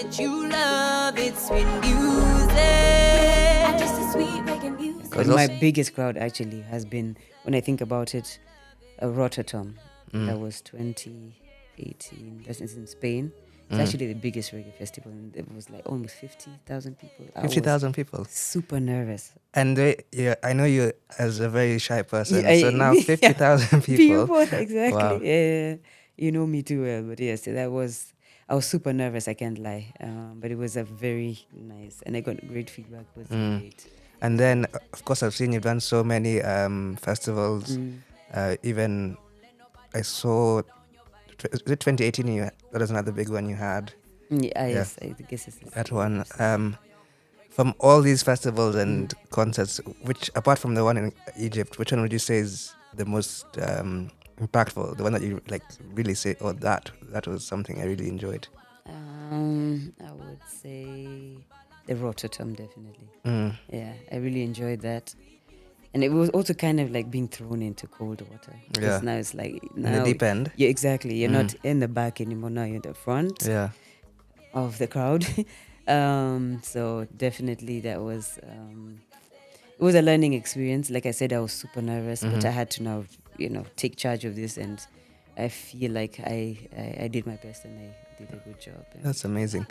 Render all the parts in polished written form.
that you love, it's sweet music. Just a sweet reggae music. But my biggest crowd actually has been, when I think about it, Rotterdam. That was 2018. That's in Spain. It's actually the biggest reggae festival, and it was like almost 50,000 people. 50,000 people. Super nervous. And I know you as a very shy person. Yeah, so now 50,000 people. Exactly. Wow. Yeah, you know me too well. But yes, I was super nervous. I can't lie. But it was a very nice, and I got great feedback. It was great. And then, of course, I've seen you've done so many festivals. Even I saw, is it 2018? That was another big one you had. Yes, I guess it's that one. From all these festivals and concerts, which, apart from the one in Egypt, which one would you say is the most impactful? The one that you like really say, oh, that was something I really enjoyed. I would say the Rotterdam, definitely. Yeah, I really enjoyed that. And it was also kind of like being thrown into cold water. Because now it's like... in the deep end. Yeah, exactly. You're not in the back anymore. Now you're in the front of the crowd. So definitely that was... it was a learning experience. Like I said, I was super nervous. But I had to now, take charge of this. And I feel like I did my best and I did a good job. That's amazing.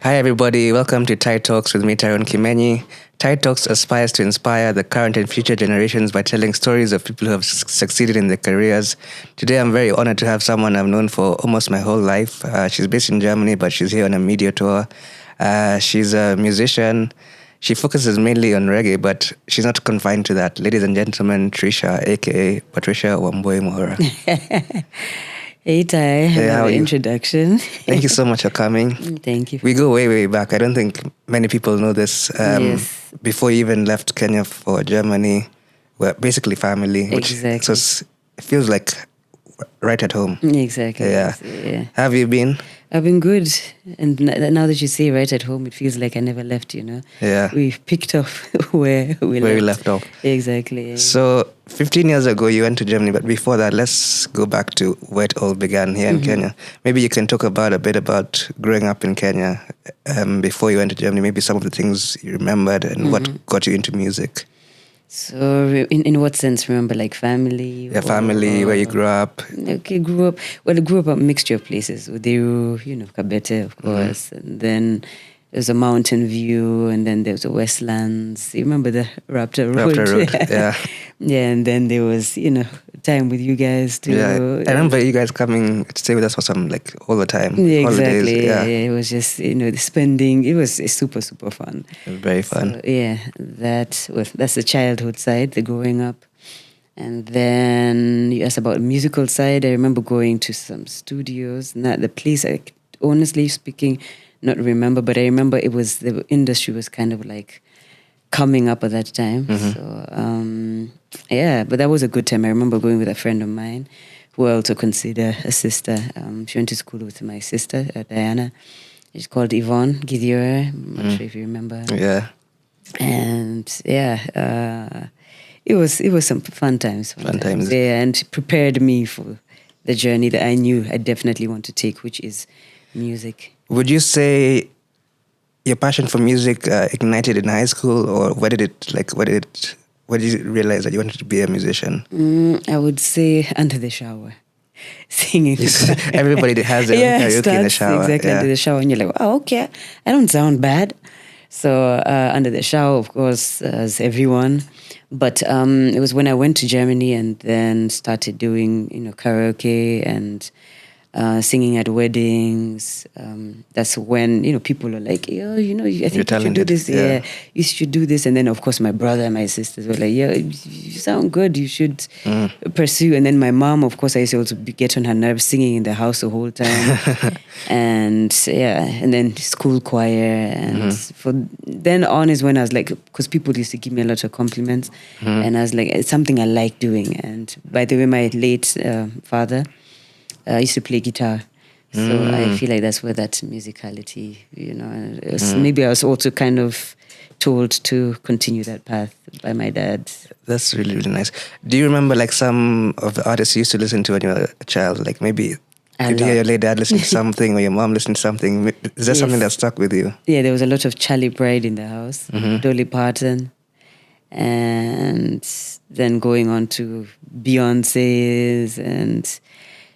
Hi everybody, welcome to Tide Talks with me, Tyrone Kimenyi. Tide Talks aspires to inspire the current and future generations by telling stories of people who have succeeded in their careers. Today I'm very honored to have someone I've known for almost my whole life. She's based in Germany, but she's here on a media tour. She's a musician. She focuses mainly on reggae, but she's not confined to that. Ladies and gentlemen, Treesha, aka Patricia Wambui Mohora. Hey, Ty. How are you? Introduction. Thank you so much for coming. Thank you. We go way, way back. I don't think many people know this. Yes. Before you even left Kenya for Germany, we're basically family. Exactly. So it feels like right at home. Exactly. Yeah. Yeah. Have you been? I've been good. And now that you say right at home, it feels like I never left, Yeah. We picked up where we left off. Exactly. Yeah. So 15 years ago, you went to Germany. But before that, let's go back to where it all began here in Kenya. Maybe you can talk a bit about growing up in Kenya before you went to Germany. Maybe some of the things you remembered and what got you into music. So in what sense? Remember, like family? Yeah, family, where you grew up. Okay, grew up a mixture of places. Udiru, Kabete, of course. And then there's a mountain view, and then there was the Westlands. You remember the Raptor Road? Raptor Road, yeah. Yeah, and then there was, time with you guys too. Yeah, I remember you guys coming to stay with us for some, all the time. Yeah, holidays. Exactly. Yeah, it was just, the spending. It was super, super fun. Very fun. So, yeah, that's the childhood side, the growing up. And then you asked about the musical side. I remember going to some studios. Not the place, honestly speaking, not remember, but I remember the industry was kind of like coming up at that time. So, but that was a good time. I remember going with a friend of mine who I also consider a sister. She went to school with my sister, Diana. She's called Yvonne Gideon. I'm not sure if you remember. Yeah. And it was some fun times. Fun times. Yeah, and prepared me for the journey that I knew I definitely want to take, which is music. Would you say your passion for music ignited in high school, or where did you realize that you wanted to be a musician? I would say under the shower, singing. Everybody has their own karaoke in the shower. Exactly, under the shower, and you're like, oh, okay, I don't sound bad. So under the shower, of course, as everyone. But it was when I went to Germany and then started doing, karaoke and singing at weddings. That's when, people are like, I think you should do this. Yeah, you should do this. And then, of course, my brother and my sisters were like, yeah, you sound good. You should pursue. And then my mom, of course, I used to also get on her nerves singing in the house the whole time. And then school choir. And for then on is when I was like, because people used to give me a lot of compliments. And I was like, it's something I like doing. And by the way, my late father, I used to play guitar. So I feel like that's where that musicality, and maybe I was also kind of told to continue that path by my dad. That's really, really nice. Do you remember like some of the artists you used to listen to when you were a child? Like maybe did you hear your late dad listen to something or your mom listen to something? Is there something that stuck with you? Yeah, there was a lot of Charlie Pride in the house, Dolly Parton, and then going on to Beyonce's and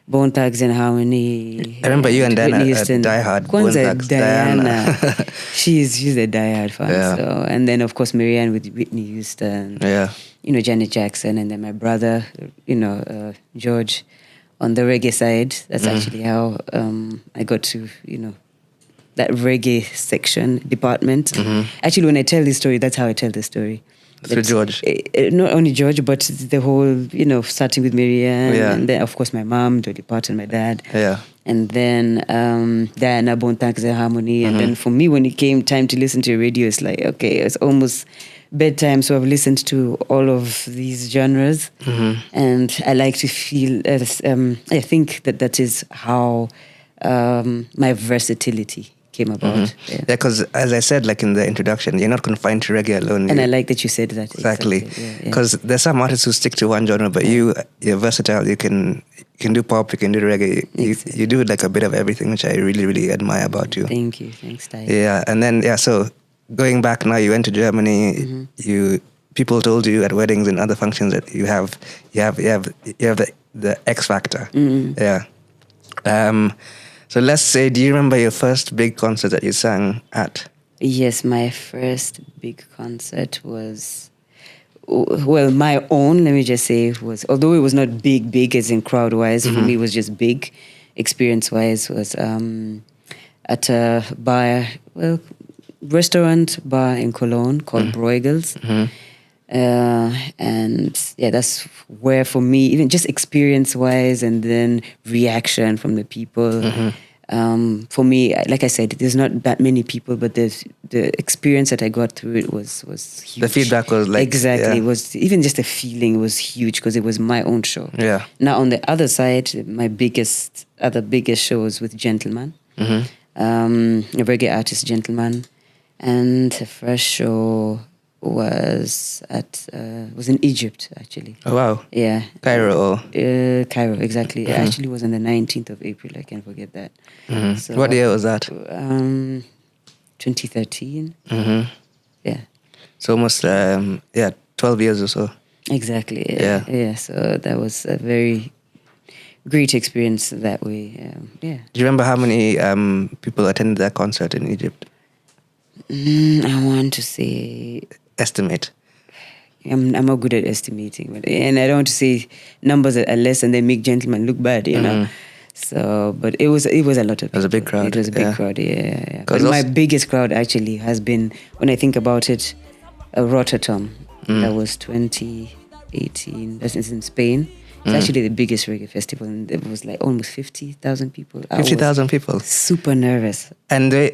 Bone Thugs and Harmony. I remember you and Diana Whitney are Houston. diehard Bone Kwanzaa Thugs. Diana. she's a diehard fan. Yeah. So, and then of course Marianne with Whitney Houston. Yeah. Janet Jackson, and then my brother, George, on the reggae side. That's actually how I got to that reggae section department. Actually, when I tell this story, that's how I tell the story. Through George. Not only George, but the whole, starting with Marianne, and then of course my mom, Dolly Parton, my dad, and then Diana, Bone Thugs and Harmony, and then for me, when it came time to listen to radio, it's like, okay, it's almost bedtime, so I've listened to all of these genres, and I like to feel. I think that is how my versatility came about. Yeah, because as I said, like in the introduction, you're not confined to reggae alone. And I like that you said that. Exactly. Because there's some artists who stick to one genre, but you're versatile. You can do pop, you can do reggae. You do like a bit of everything, which I really, really admire about you. Thank you. Thanks, Ty. Yeah, and then so going back now, you went to Germany. People told you at weddings and other functions that you have the X factor. Yeah. So let's say, do you remember your first big concert that you sang at? Yes, my first big concert was, well, my own, let me just say, was, although it was not big as in crowd-wise, for me it was just big, experience-wise, was at a bar, restaurant bar in Cologne called Bruegel's. And yeah, that's where for me, even just experience-wise and then reaction from the people. For me, like I said, there's not that many people, but the experience that I got through it was huge. The feedback was like... Exactly. It was, even just the feeling was huge because it was my own show. Yeah. Now, on the other side, my biggest show was with Gentleman, a reggae artist, Gentleman. And the first show was in Egypt, actually. Oh, wow. Yeah. Cairo. Cairo, exactly. It actually was on the 19th of April. I can't forget that. So, what year was that? 2013. Yeah. So almost, 12 years or so. Exactly. Yeah. So that was a very great experience that way. Yeah. Do you remember how many people attended that concert in Egypt? I want to say... Estimate. I'm not good at estimating, and I don't want to say numbers are less and they make Gentlemen look bad, you know. So, but it was a lot of people. It was a big crowd. It was a big crowd, yeah. But my biggest crowd actually has been, when I think about it, Rotterdam. That was 2018. That's in Spain. It's actually the biggest reggae festival, and it was like almost 50,000 people. 50,000 people. Super nervous. And I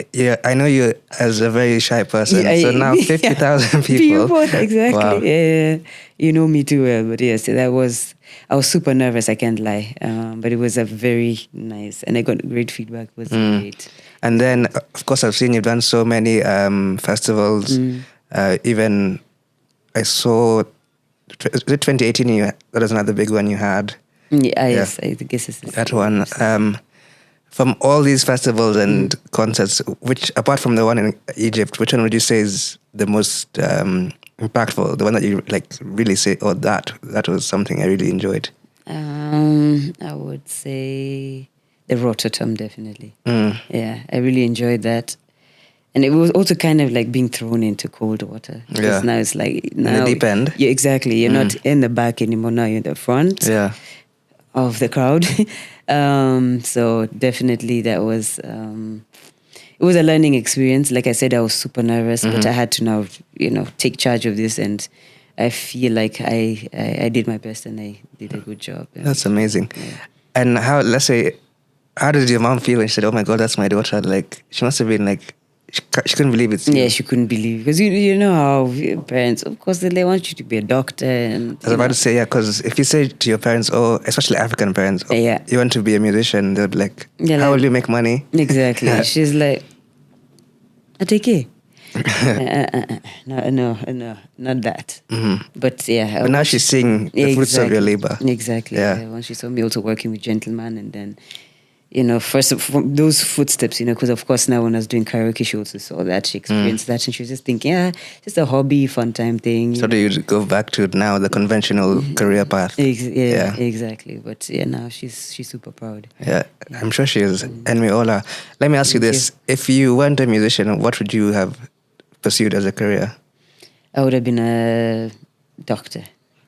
know you as a very shy person, so now 50,000 people. Exactly. Wow. Yeah, you know me too well, but yes, I was super nervous. I can't lie, but it was a very nice, and I got great feedback. It was great. And then, of course, I've seen you've done so many festivals. Even I saw. Was it 2018? That was another big one you had. Yes, I guess it's that one. From all these festivals and concerts, which apart from the one in Egypt, which one would you say is the most impactful? The one that you like really say, "Oh, that was something I really enjoyed." I would say the Rotterdam, definitely. Yeah, I really enjoyed that. And it was also kind of like being thrown into cold water. Because now it's like... in the deep end. Yeah, exactly. You're not in the back anymore. Now you're in the front of the crowd. So definitely that was... it was a learning experience. Like I said, I was super nervous, but I had to now, take charge of this. And I feel like I did my best and I did a good job. That's amazing. Yeah. And how did your mom feel when she said, "Oh my God, that's my daughter"? Like, she must have been like... she couldn't believe it's you. Yeah, she couldn't believe, because you know how your parents, of course, they want you to be a doctor. And I was about to say, yeah, because if you say to your parents, oh, especially African parents, oh, Yeah. you want to be a musician, they'll be like, Yeah, how like- will you make money? Exactly. She's like, I take it. No, not that. But yeah. But now she's seeing the fruits of your labor. Exactly. Yeah. When she saw me also working with gentlemen, and then, first from those footsteps, because of course now when I was doing karaoke, she also saw that, she experienced that, and she was just thinking, just a hobby, fun time thing. So do you go back to now the conventional career path? Yeah, exactly. But yeah, now she's super proud. Yeah, I'm sure she is. And we all are. Let me ask you this. If you weren't a musician, what would you have pursued as a career? I would have been a doctor.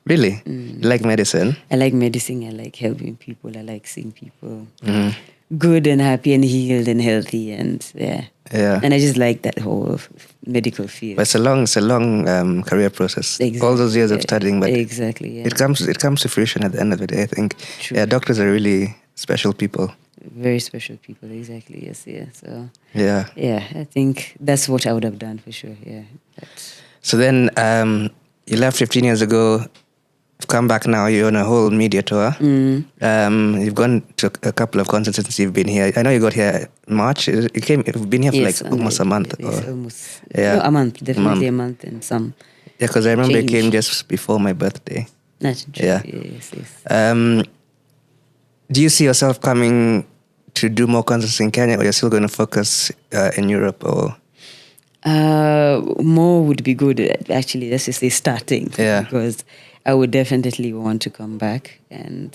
Really? You like medicine? I like medicine. I like helping people. I like seeing people good and happy and healed and healthy, and Yeah. And I just like that whole medical field. But it's a long career process. All those years of studying, but exactly, yeah. it comes to fruition at the end of the day, I think. True. Yeah, doctors are really special people. Very special people, exactly. Yes, yeah. So Yeah. I think that's what I would have done for sure. Yeah. So then you left 15 years ago. You've come back now. You're on a whole media tour. You've gone to a couple of concerts since you've been here. I know you got here in March. You've been here for Yes, like almost a month. Yes, almost. Yeah. No, a month. Definitely a month and some. Yeah, because I remember you change. came just before my birthday. That's true. Yeah. Yes. Do you see yourself coming to do more concerts in Kenya, or you're still going to focus in Europe? Or more would be good, actually. Let's just say starting. Yeah. Because I would definitely want to come back and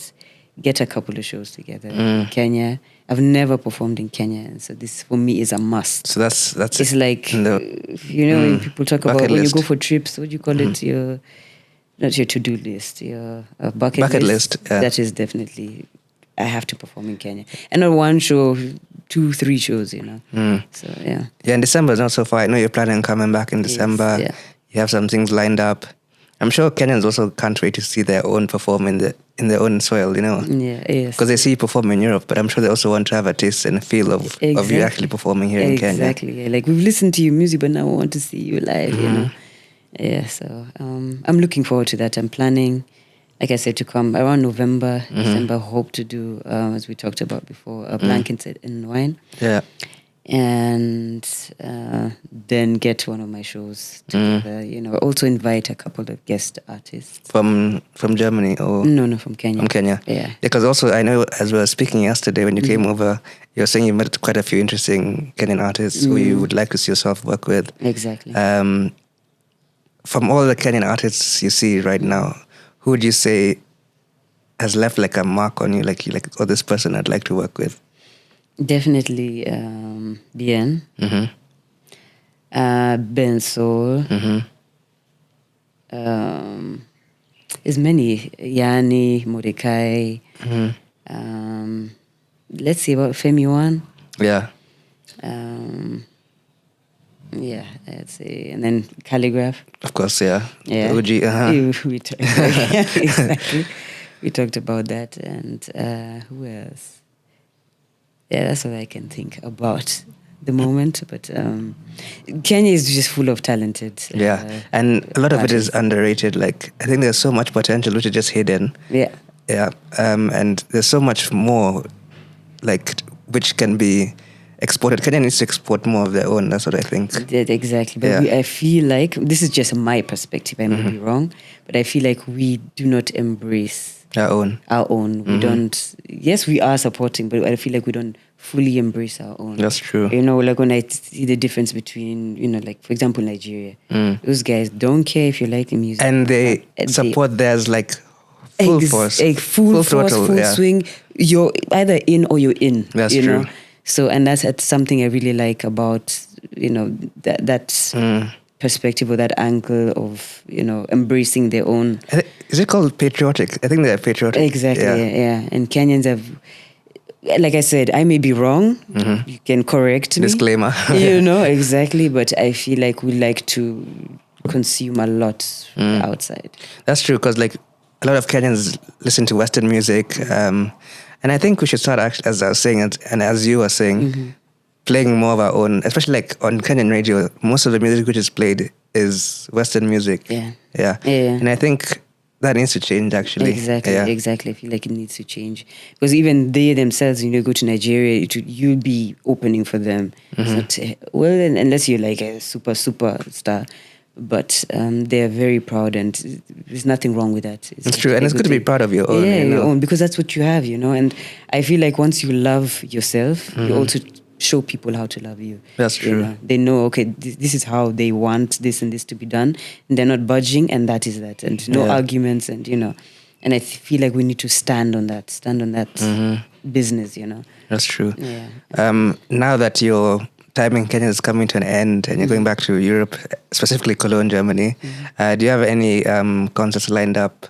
get a couple of shows together in Kenya. I've never performed in Kenya, and so this for me is a must. So that's It's like, when people talk about bucket when list. you go for trips, what do you call it? Not your to-do list, your bucket list, yeah. That is definitely, I have to perform in Kenya. And not one show, 2-3 shows, So, yeah. Yeah, and December is not so far. I know you're planning on coming back in December. yeah. You have some things lined up. I'm sure Kenyans also can't wait to see their own perform in their own soil, Yeah, yes. Because they see you perform in Europe, but I'm sure they also want to have a taste and a feel of you actually performing here in Kenya. Exactly. Yeah. Like, we've listened to your music, but now we want to see you live, Yeah, so I'm looking forward to that. I'm planning, like I said, to come around November, December. Hope to do, as we talked about before, a Blankets and Wine. Yeah. And then get one of my shows together. Also invite a couple of guest artists From Germany or no, from Kenya. From Kenya. Yeah. Because also I know, as we were speaking yesterday when you came over, you were saying you met quite a few interesting Kenyan artists who you would like to see yourself work with. Exactly. From all the Kenyan artists you see right now, who would you say has left like a mark on you, like this person I'd like to work with? Definitely Bien. Ben Soul. There's many. Yanni, Mordecai. Let's see about Femi One. Yeah. Yeah, I'd say. And then Calligraph. Of course, yeah. Yeah. OG, We talked exactly. We talked about that. And who else? Yeah, that's all I can think about the moment. But Kenya is just full of talented and a lot of it is artists. underrated. Like, I think there's so much potential which is just hidden. Yeah. Yeah. And there's so much more, like, which can be exported. Kenya needs to export more of their own. That's what I think. Exactly. But I feel like, this is just my perspective, I may be wrong, but I feel like we do not embrace Our own. We don't, yes, we are supporting, but I feel like we don't fully embrace our own. That's true. Like when I see the difference between, like, for example, Nigeria, those guys don't care if you like the music. And they support theirs like full force. Full force, throttle, full swing. You're either in or you're in. That's true. So, and that's something I really like about, that perspective or that angle of, embracing their own. Is it called patriotic? I think they're patriotic. Exactly, yeah. And Kenyans have, like I said, I may be wrong. You can correct me. Disclaimer. Exactly. But I feel like we like to consume a lot outside. That's true, because like a lot of Kenyans listen to Western music. And I think we should start, actually, as I was saying, and as you were saying, playing more of our own, especially like on Kenyan radio, most of the music which is played is Western music. Yeah. Yeah. Yeah. And I think that needs to change actually. Exactly, Yeah. exactly. I feel like it needs to change because even they themselves, go to Nigeria, you'll be opening for them. It's not unless you're like a superstar, but they're very proud, and there's nothing wrong with that. It's true, and it's good to be proud of your own. Yeah, your own, because that's what you have, And I feel like once you love yourself, you also show people how to love you. That's true. They know, okay, this is how they want this and this to be done, and they're not budging, and that is that, and no arguments, and and I feel like we need to stand on that business, That's true. Yeah. Now that your time in Kenya is coming to an end and you're going back to Europe, specifically Cologne, Germany, do you have any concerts lined up?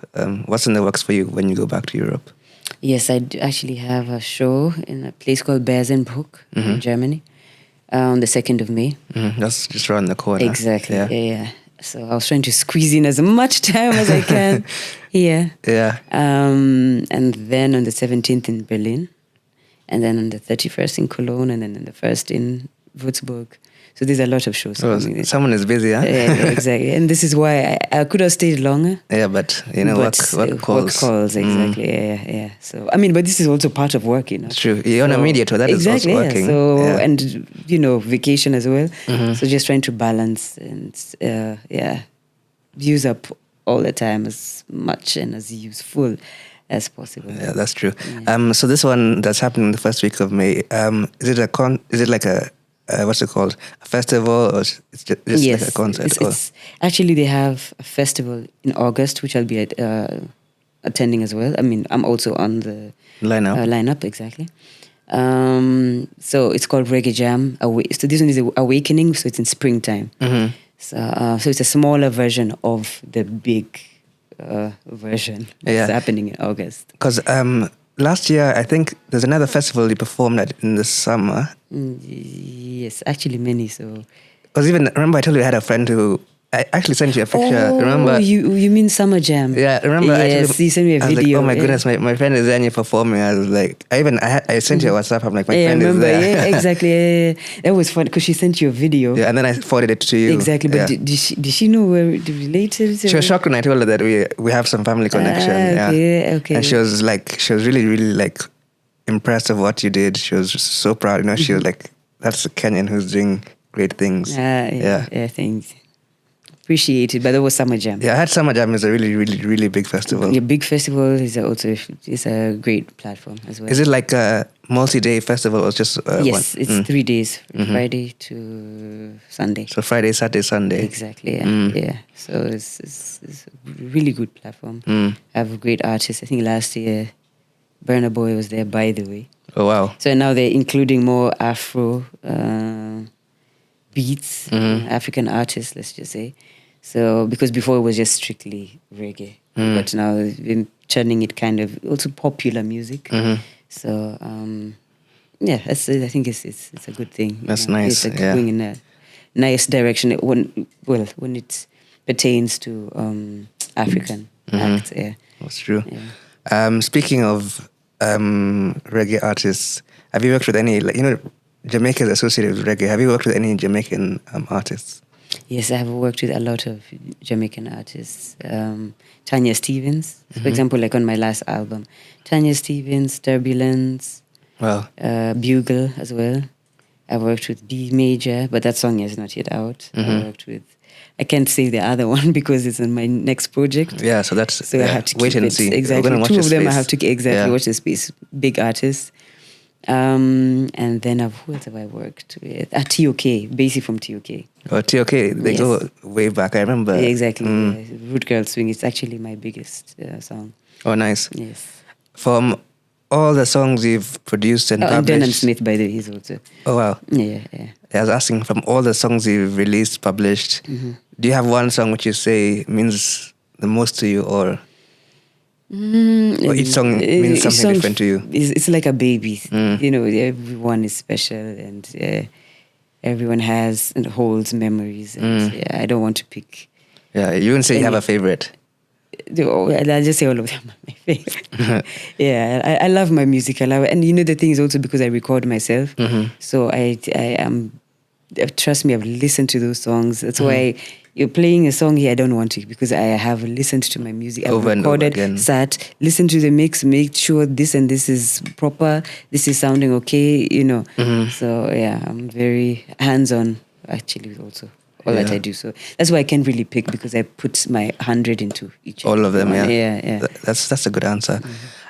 What's in the works for you when you go back to Europe? Yes, I do actually have a show in a place called Bersenbruck in Germany on the 2nd of May. That's just around the corner. Exactly, yeah. So I was trying to squeeze in as much time as I can here. Yeah. And then on the 17th in Berlin, and then on the 31st in Cologne, and then on the 1st in Würzburg. So there's a lot of shows. Someone is busy, huh? Yeah, exactly. And this is why I could have stayed longer. Yeah, but work calls. Work calls, exactly. Yeah. So, but this is also part of work, It's true. You're on a media tour, that exactly, is also working. Yeah. So, and, vacation as well. So just trying to balance and, use up all the time as much and as useful as possible. Yeah, that's true. Yeah. So this one that's happening the first week of May, is it like a what's it called? A festival, or it's just yes, like a concert? It's actually, they have a festival in August, which I'll be attending as well. I'm also on the lineup, exactly. So it's called Reggae Jam. So this one is Awakening, so it's in springtime. So it's a smaller version of the big version that's happening in August. Because last year, I think there's another festival you performed at in the summer. Yes, actually many. So, because even remember I told you I had a friend who I actually sent you a picture. Oh, remember? You mean Summer Jam? Yeah, remember? Yes, you sent me a I was video. like, oh my goodness, my friend is there performing. I was like, I sent you a WhatsApp. I'm like, my friend remember, is there. Yeah, exactly. Yeah. That was fun because she sent you a video. Yeah, and then I forwarded it to you. Exactly, but did she know where it related? She was shocked when I told her that we have some family connection. Okay. And she was really, really like impressed of what you did. She was so proud. She was like, that's a Kenyan who's doing great things. Yeah, thanks. Appreciate it, but that was Summer Jam. Yeah, I had Summer Jam is a really, really, really big festival. Yeah, big festival is also a great platform as well. Is it like a multi-day festival or just yes, one? It's 3 days, Friday to Sunday. So Friday, Saturday, Sunday. Exactly, yeah. So it's a really good platform. I have great artists. I think last year, Burna Boy was there, by the way. Oh, wow. So now they're including more Afro beats, African artists, let's just say. So, because before it was just strictly reggae, but now they've been turning it kind of also popular music. So, I think it's a good thing. That's nice. It's going in a nice direction when it pertains to African acts. Yeah, that's true. Yeah. Speaking of reggae artists, have you worked with any? Jamaica is associated with reggae. Have you worked with any Jamaican artists? Yes, I have worked with a lot of Jamaican artists. Tanya Stevens, for example, like on my last album. Tanya Stevens, Turbulence, Bugle as well. I worked with D Major, but that song is not yet out. I worked with, I can't say the other one because it's on my next project. Yeah, so I have to wait keep and see. Exactly, two of them I have to watch the space. Big artists. And then who else have I worked with? TOK, basically from TOK. Oh, TOK, they go way back. I remember. Exactly. Root Girl Swing. It's actually my biggest song. Oh, nice. Yes. From all the songs you've produced and published. Denham Smith, by the way, he's also. Oh, wow. Yeah. I was asking, from all the songs you've released, published, do you have one song which you say means the most to you, or each song means something different to you? It's like a baby. Everyone is special, and everyone has and holds memories. And I don't want to pick. Yeah, you wouldn't say you have a favorite. I'll just say all of them are my favorite. Yeah, I love my music. I love it. And the thing is also because I record myself. So I am, trust me, I've listened to those songs. That's why you're playing a song here, I don't want to, because I have listened to my music. I've Over and over recorded, again. sat, listened to the mix, make sure this and this is proper, this is sounding okay, So yeah, I'm very hands-on actually also. All that I do. So that's why I can't really pick, because I put my 100 into each. All of them, one. yeah. Yeah. That's a good answer.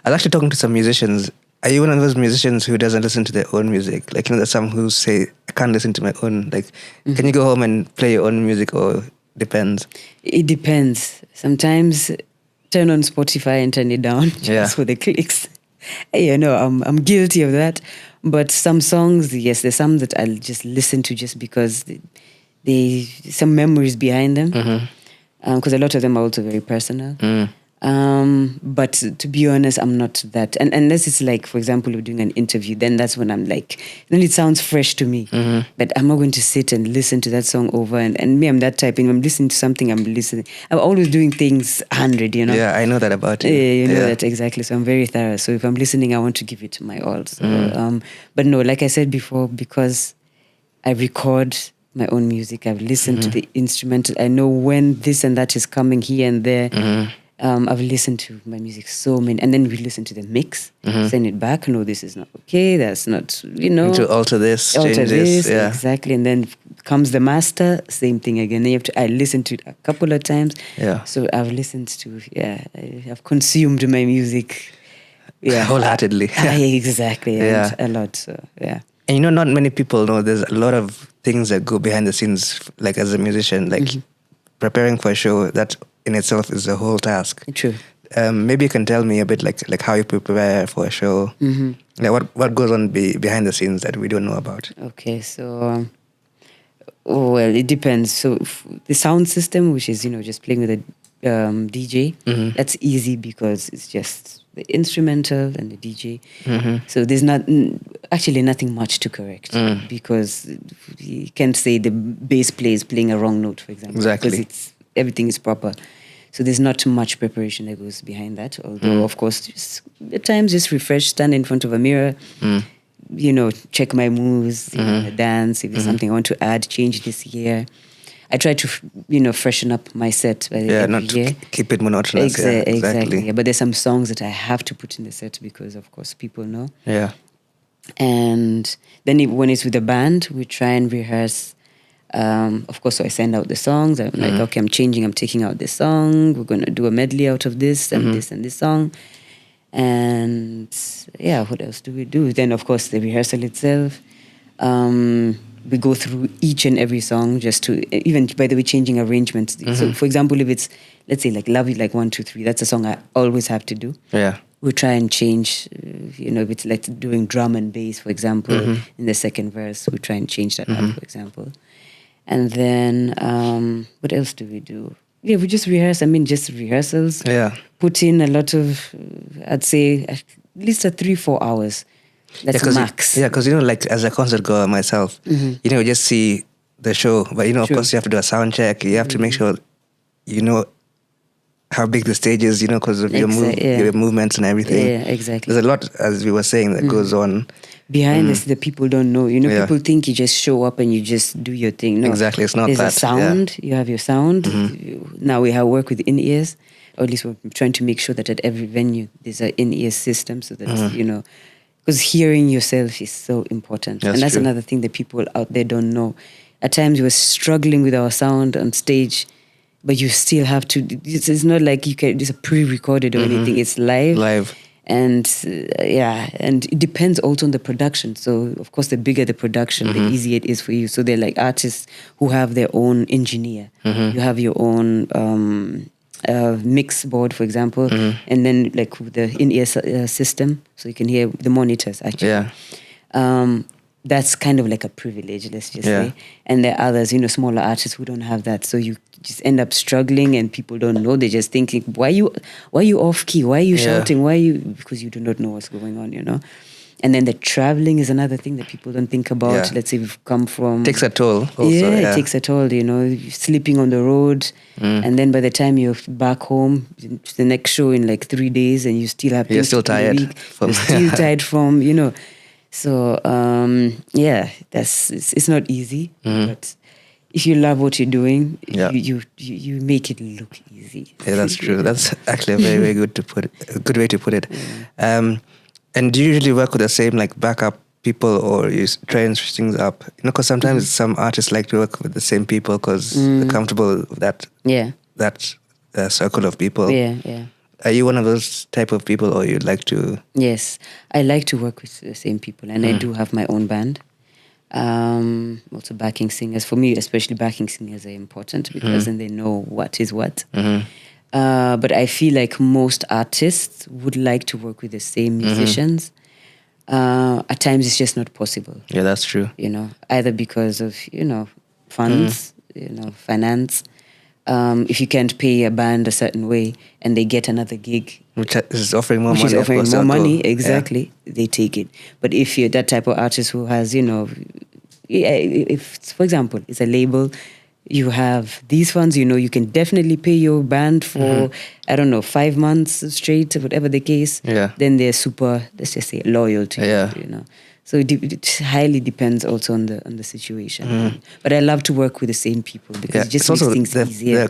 I was actually talking to some musicians. Are you one of those musicians who doesn't listen to their own music? Like, there's some who say, I can't listen to my own. Like, can you go home and play your own music, or depends? It depends. Sometimes turn on Spotify and turn it down just for the clicks. I'm guilty of that. But some songs, yes, there's some that I'll just listen to just because they some memories behind them. Because a lot of them are also very personal. But to be honest, I'm not that. And unless it's like, for example, we're doing an interview, then that's when I'm like, then it sounds fresh to me. But I'm not going to sit and listen to that song over. And me, I'm that type. If I'm listening to something, I'm listening. I'm always doing things 100, Yeah, I know that about you. You know that exactly. So I'm very thorough. So if I'm listening, I want to give it my all. So, but no, like I said before, because I record my own music, I've listened to the instrumental. I know when this and that is coming here and there. I've listened to my music so many, and then we listen to the mix, send it back. No, this is not okay. That's not, To alter this, change this. Yeah. Exactly. And then comes the master, same thing again. Then I listen to it a couple of times. Yeah. So I've listened to, I've consumed my music. Yeah. Wholeheartedly. Exactly. Yeah. And a lot. So, yeah. And not many people know there's a lot of things that go behind the scenes, like as a musician, like preparing for a show, that in itself is a whole task. True. Maybe you can tell me a bit like how you prepare for a show. Like what goes on behind the scenes that we don't know about. Okay, so well, it depends. So the sound system, which is just playing with a DJ, that's easy because it's just the instrumental and the DJ. So there's actually nothing much to correct because you can't say the bass player is playing a wrong note, for example. Exactly. Because everything is proper. So there's not much preparation that goes behind that. Although, of course, just at times just refresh, stand in front of a mirror, check my moves, dance. If there's something I want to add, change this here. I try to, freshen up my set by every year. Keep it monotonous. Exactly. Yeah, but there's some songs that I have to put in the set because, of course, people know. Yeah. And then when it's with the band, we try and rehearse. Of course, so I send out the songs. I'm like, okay, I'm taking out this song. We're going to do a medley out of this and this and this song. And yeah, what else do we do? Then, of course, the rehearsal itself. We go through each and every song just to, even, by the way, changing arrangements. So, for example, if it's, let's say, like Love It Like 1, 2, 3, that's a song I always have to do. Yeah. We try and change, if it's like doing drum and bass, for example, in the second verse, we try and change that up, for example. And then, what else do we do? Yeah, we just rehearse. Just rehearsals. Yeah. Put in a lot of, I'd say, at least 3-4 hours. That's max. Because, like as a concert goer myself, you just see the show. But, of course, you have to do a sound check. You have to make sure you know how big the stage is, because of your movements and everything. Yeah, exactly. There's a lot, as we were saying, that goes on. Behind this, the people don't know. People think you just show up and you just do your thing. No, exactly. It's not There's that. There's a sound. Yeah. You have your sound. Now we have work with in-ears. Or at least we're trying to make sure that at every venue there's an in-ear system so that, because hearing yourself is so important. And that's true. another thing that people out there don't know. At times we're struggling with our sound on stage, but you still have to, it's not like it's a pre-recorded or anything. It's live. Live. And and it depends also on the production. So, of course, the bigger the production, the easier it is for you. So they're like artists who have their own engineer. You have your own mix board, for example, and then like the in-ear system, so you can hear the monitors, actually. Yeah. That's kind of like a privilege, let's just say. And there are others, smaller artists who don't have that. So you just end up struggling and people don't know. They're just thinking, why are you off key? Why are you shouting? Because you do not know what's going on, And then the traveling is another thing that people don't think about. Yeah. Let's say we've come from... Takes a toll also. It takes a toll, you're sleeping on the road. And then by the time you're back home, the next show in like 3 days, and you still have... You're still tired. You're still tired from, So, it's not easy. But if you love what you're doing, you make it look easy. Yeah, that's true. That's actually a very, very a good way to put it. And do you usually work with the same like backup people, or you try and switch things up? Because sometimes some artists like to work with the same people because they're comfortable with that circle of people. Yeah. Are you one of those type of people, or you'd like to? Yes, I like to work with the same people, and I do have my own band. Also backing singers. For me, especially backing singers are important because then they know what is what. But I feel like most artists would like to work with the same musicians. At times it's just not possible. Yeah, that's true. Either because of, funds, finance. If you can't pay a band a certain way and they get another gig, which is offering more money, exactly, they take it. But if you're that type of artist who has, if, for example, it's a label, you have these funds, you can definitely pay your band for, 5 months straight, whatever the case. Yeah. Then they're super, let's just say, loyal to you, So it highly depends also on the situation. But I love to work with the same people because it just makes things easier.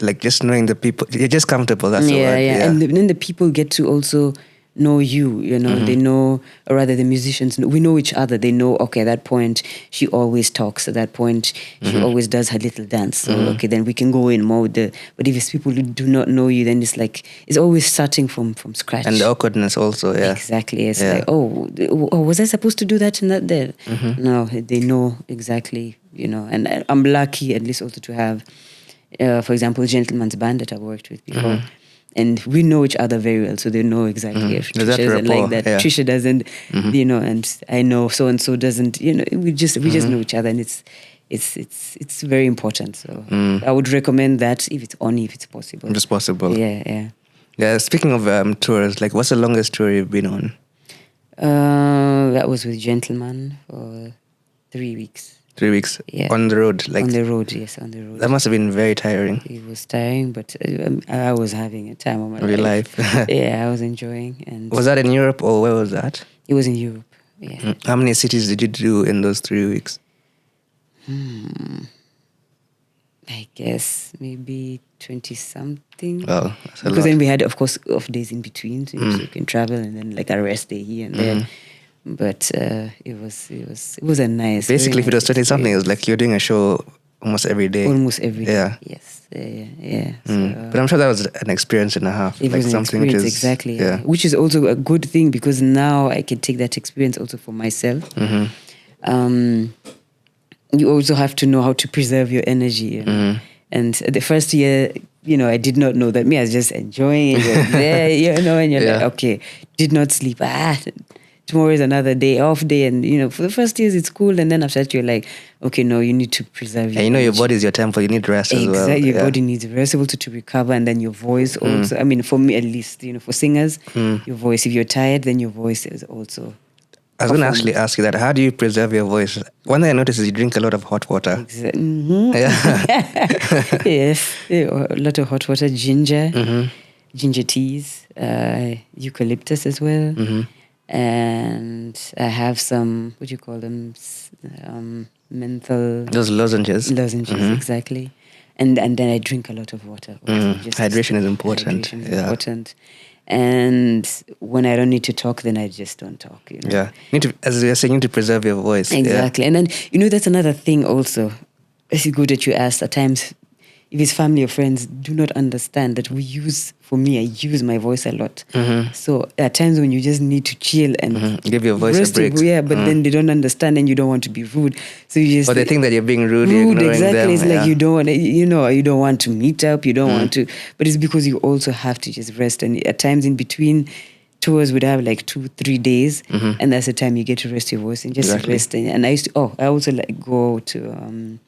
Like just knowing the people, you're just comfortable, that's the word. Yeah. And then the people get to also know you, they know, or rather the musicians, we know each other. They know, okay, at that point, she always talks. At that point, she always does her little dance. So, okay, then we can go in more with but if it's people who do not know you, then it's like, it's always starting from scratch. And the awkwardness also, Exactly. It's like, was I supposed to do that and that there? No, they know exactly, and I'm lucky at least also to have, for example, Gentleman's Band that I've worked with before. And we know each other very well, so they know exactly if Treesha isn't like that. Yeah. Treesha doesn't, and I know so and so doesn't. We just know each other, and it's very important. So I would recommend that if it's possible. If it's possible. Yeah. Speaking of tours, like what's the longest tour you've been on? That was with Gentleman for 3 weeks. 3 weeks? Yeah. On the road? On the road, yes, on the road. That must have been very tiring. It was tiring, but I was having a time of my life. Yeah, I was enjoying. And was that in Europe, or where was that? It was in Europe, yeah. How many cities did you do in those 3 weeks? I guess maybe 20-something. Oh, that's a lot. Because then we had, of course, off days in between, so you can travel, and then like a rest day here and there. But it was a nice. Basically, if it was 20-something, it was like you're doing a show almost every day. Almost every day. Yeah. Yes. Yeah. So, but I'm sure that was an experience and a half. It was something an experience, exactly. Yeah. Which is also a good thing because now I can take that experience also for myself. You also have to know how to preserve your energy. And the first year, I did not know that. I was just enjoying it there, and you're like, okay, did not sleep. Tomorrow is another day, off day. And, for the first years, it's cool. And then after that, you're like, okay, no, you need to preserve your energy. Your body is your temple. You need rest as well. Exactly. Your body needs rest also to recover. And then your voice also. I mean, for me at least, for singers, your voice, if you're tired, then your voice is also... I was going to actually ask you that. How do you preserve your voice? One thing I noticed is you drink a lot of hot water. Yes. A lot of hot water, ginger teas, eucalyptus as well. And I have some, what do you call them? Menthol. Those lozenges. Lozenges, exactly. And then I drink a lot of water. Hydration is important. Hydration is important. And when I don't need to talk, then I just don't talk. Yeah. As you're saying, you need to preserve your voice. Exactly. And then, that's another thing also. It's good that you asked. At times, if it's family or friends, do not understand that I use my voice a lot. So at times when you just need to chill and give your voice a break. But then they don't understand and you don't want to be rude. So you just... Or they think that you're being rude, you're ignoring exactly. them. It's like you don't want to, you don't want to meet up, you don't want to... But it's because you also have to just rest. And at times in between tours would have like 2-3 days, and that's the time you get to rest your voice and just rest. And I also like go to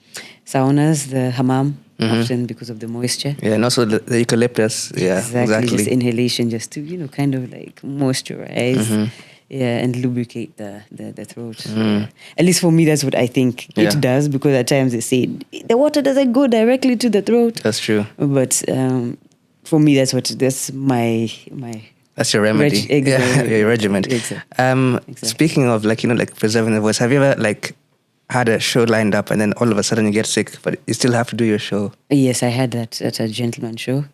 saunas, the hammam, often because of the moisture. Yeah, and also the eucalyptus. Yeah, exactly. Just inhalation, just to kind of like moisturize Yeah, and lubricate the throat. Yeah. At least for me, that's what I think it does, because at times they say the water doesn't go directly to the throat. That's true. But for me, that's my That's your remedy. Exactly. Your regiment. Exactly. Speaking of preserving the voice, have you ever had a show lined up and then all of a sudden you get sick, but you still have to do your show? Yes, I had that at a gentleman show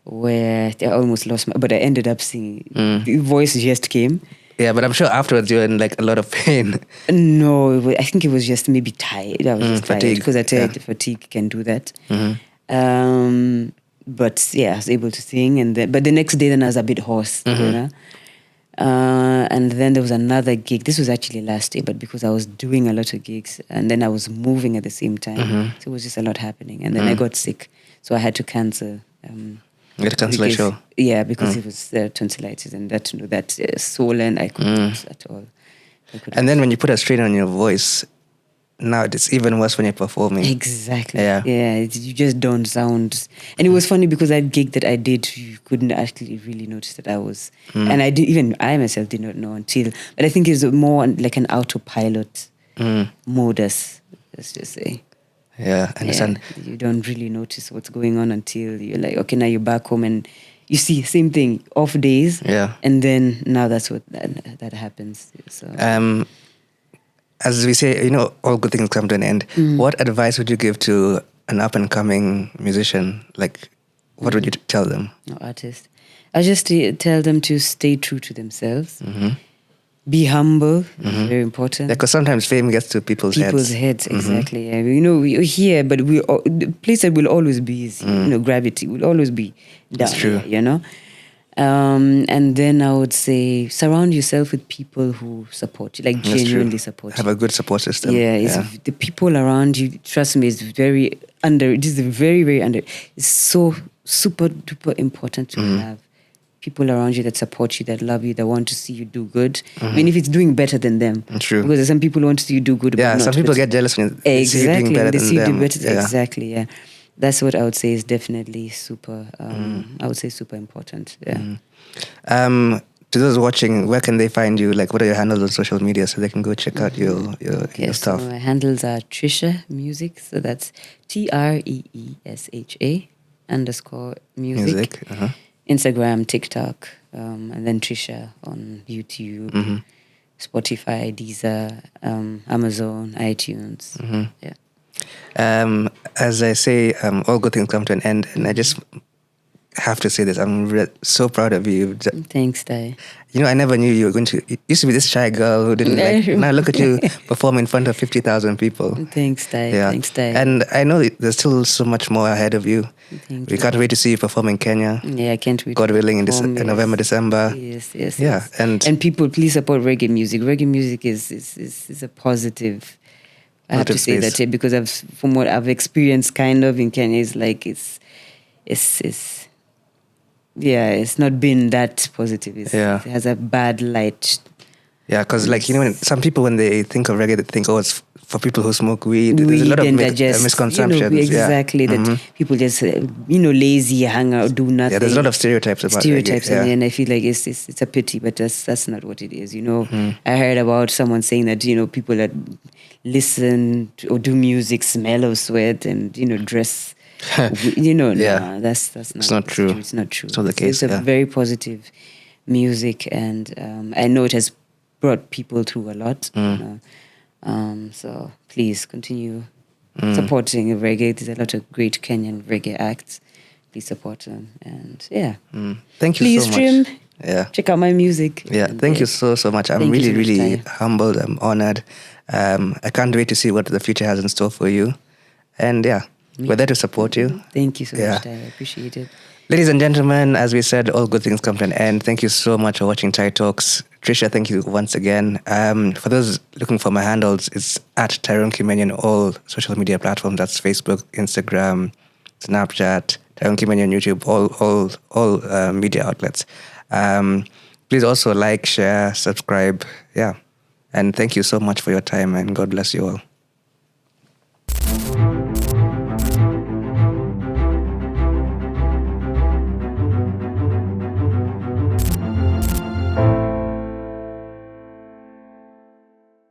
where I almost lost but I ended up singing. The voice just came. Yeah, but I'm sure afterwards you're in a lot of pain. No, I think it was just maybe tired. I was just tired fatigue. because I tell you, fatigue can do that. But yeah, I was able to sing, but the next day then I was a bit hoarse, you know. And then there was another gig. This was actually last year, but because I was doing a lot of gigs and then I was moving at the same time, so it was just a lot happening. And then I got sick, so I had to cancel. You had to cancel a show? Yeah, because it was tonsillitis and that swollen. I couldn't at all. And then when you put a strain on your voice, now it's even worse when you're performing. Exactly. Yeah. You just don't sound. And it was funny because that gig that I did, you couldn't actually really notice that I was. And I myself did not know until. But I think it's more like an autopilot modus, let's just say. Yeah, I understand. Yeah, you don't really notice what's going on until you're like, okay, now you're back home and you see same thing, off days. Yeah. And then now that's what that happens. So. As we say, all good things come to an end. What advice would you give to an up-and-coming musician? What would you tell them? No, artist. I just tell them to stay true to themselves. Be humble. Very important. Because sometimes fame gets to people's heads. Exactly. Yeah. We're here, but the place that will always be is, gravity will always be down. That's true. Here, and then I would say surround yourself with people who support you, genuinely support you. Have a good support system. Yeah, the people around you, trust me, it's very it is very, very it's so super duper important to have people around you that support you, that love you, that want to see you do good. I mean, if it's doing better than them. True. Because there's some people who want to see you do good. Yeah, but some people get jealous when they see you doing better than them. Exactly, yeah. That's what I would say is definitely super, I would say super important, yeah. To those watching, where can they find you? What are your handles on social media so they can go check out your stuff? So my handles are Treesha Music, so that's TREESHA_music. Instagram, TikTok, and then Treesha on YouTube, Spotify, Deezer, Amazon, iTunes, yeah. As I say, all good things come to an end, and I just have to say this. I'm so proud of you. Thanks, Dai. I never knew you were going to. You used to be this shy girl who didn't now look at you perform in front of 50,000 people. Thanks, Dai. Yeah. Thanks, Dai. And I know there's still so much more ahead of you. Thank we you. can't wait to see you perform in Kenya. Yeah, I can't wait. God willing, in November, December. Yes. Yeah, and people, please support reggae music. Reggae music is a positive. I have to say that because from what I've experienced kind of in Kenya, it's not been that positive. It has a bad light. Yeah, because when some people, when they think of reggae, they think, it's for people who smoke weed. There's a lot of misconceptions. Exactly, that people just, lazy, hang out, do nothing. Yeah, there's a lot of stereotypes about reggae. And I feel like it's a pity, but that's not what it is. I heard about someone saying that, people that listen to, or do music smell of sweat and, dress... no, that's not true. It's not true. It's not the case. It's a very positive music, and I know it has brought people through a lot. So please continue supporting reggae. There's a lot of great Kenyan reggae acts. Please support them, and thank you please so stream. much. Yeah, check out my music. Yeah, thank you so much. I'm really humbled. I'm honored. I can't wait to see what the future has in store for you, and we're there to support you. Thank you so much, I appreciate it. Ladies and gentlemen, as we said, all good things come to an end. Thank you so much for watching Thai Talks. Treesha, thank you once again. For those looking for my handles, it's at Tyrone Kimeni on all social media platforms. That's Facebook, Instagram, Snapchat, Tyrone Kimeni on YouTube, all media outlets. Please also like, share, subscribe. Yeah. And thank you so much for your time, and God bless you all.